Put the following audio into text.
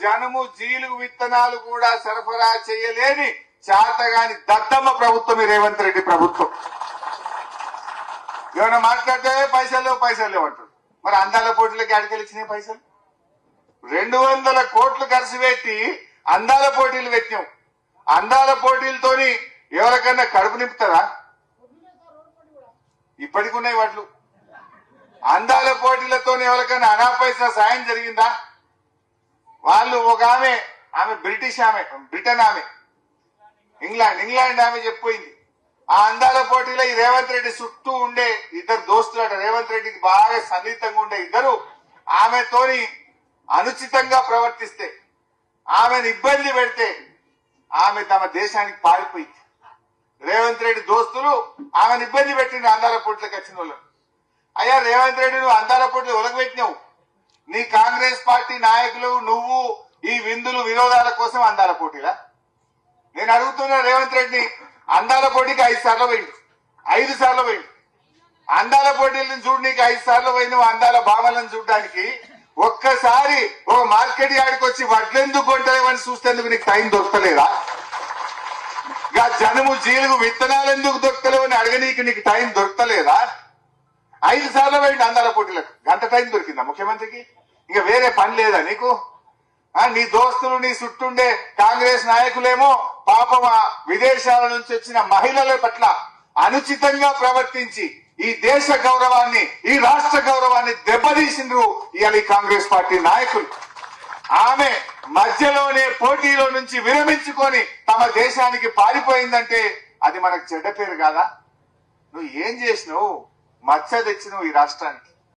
జనుము జీలుగు విత్తనాలు కూడా సరఫరా చేయలేని చేతగాని దద్దమ్మ ప్రభుత్వం ఈ రేవంత్ రెడ్డి ప్రభుత్వం. ఏమైనా మాట్లాడితే పైసలు లేవు అంటారు. మరి అందాల పోటీలకి అడిగెలిచ్చినాయి పైసలు. 200 కోట్లు ఖర్చు పెట్టి అందాల పోటీలు పెట్టినాం. అందాల పోటీలతోని ఎవరికన్నా కడుపు నింపుతారా? ఇప్పటికి ఉన్నాయి వాట్లు. అందాల పోటీలతో ఎవరికైనా అనా పైసా సాయం జరిగిందా? వాళ్ళు ఒక ఆమె బ్రిటిష్ బ్రిటన్ ఇంగ్లాండ్ ఆమె చెప్పిపోయింది. ఆ అందాల పోటీలో ఈ రేవంత్ రెడ్డి చుట్టూ ఉండే ఇద్దరు దోస్తులట, రేవంత్ రెడ్డికి బాగా సన్నిహితంగా ఉండే ఇద్దరు ఆమెతోని అనుచితంగా ప్రవర్తిస్తే, ఆమెను ఇబ్బంది పెడితే ఆమె తమ దేశానికి పారిపోయింది. రేవంత్ రెడ్డి దోస్తులు ఆమెను ఇబ్బంది పెట్టిండు అందాల పోటీలకు వచ్చిన వాళ్ళు. అయ్యా రేవంత్ రెడ్డి, నువ్వు అందాల పోటీలు ఒలగబెట్టినావు. నీ కాంగ్రెస్ పార్టీ నాయకులు నువ్వు ఈ విందులు వినోదాల కోసం అందాల పోటీలా? నేను అడుగుతున్నా రేవంత్ రెడ్డి, అందాల పోటీకి 5 సార్లు పోయిండు. 5 సార్లు పోయిండు. అందాల పోటీలను చూడు, నీకు 5 సార్లు పోయినావు. అందాల భావనలను చూడడానికి ఒక్కసారి ఒక మార్కెట్ యార్డ్కి వచ్చి వడ్లెందుకు కొంటలేవని చూస్తేందుకు నీకు టైం దొరకలేదా? జనుము జీలుగు విత్తనాలు ఎందుకు దొరకలేవని అడగనీకి నీకు టైం దొరకలేదా? 5 సార్లు పోయిండు అందాల పోటీలకు. గంట టైం దొరికిందా ముఖ్యమంత్రికి? ఇంకా వేరే పని లేదా నీకు? నీ దోస్తులు నీ చుట్టుండే కాంగ్రెస్ నాయకులేమో పాపం విదేశాల నుంచి వచ్చిన మహిళల పట్ల అనుచితంగా ప్రవర్తించి ఈ దేశ గౌరవాన్ని, ఈ రాష్ట్ర గౌరవాన్ని దెబ్బతీసిండ్రు ఇవాళ కాంగ్రెస్ పార్టీ నాయకులు. ఆమె మధ్యలోనే పోటీలో నుంచి విరమించుకొని తమ దేశానికి పారిపోయిందంటే అది మనకు చెడ్డ పేరు కాదా? నువ్వు ఏం చేసినావు? మచ్చ తెచ్చినావు ఈ రాష్ట్రానికి.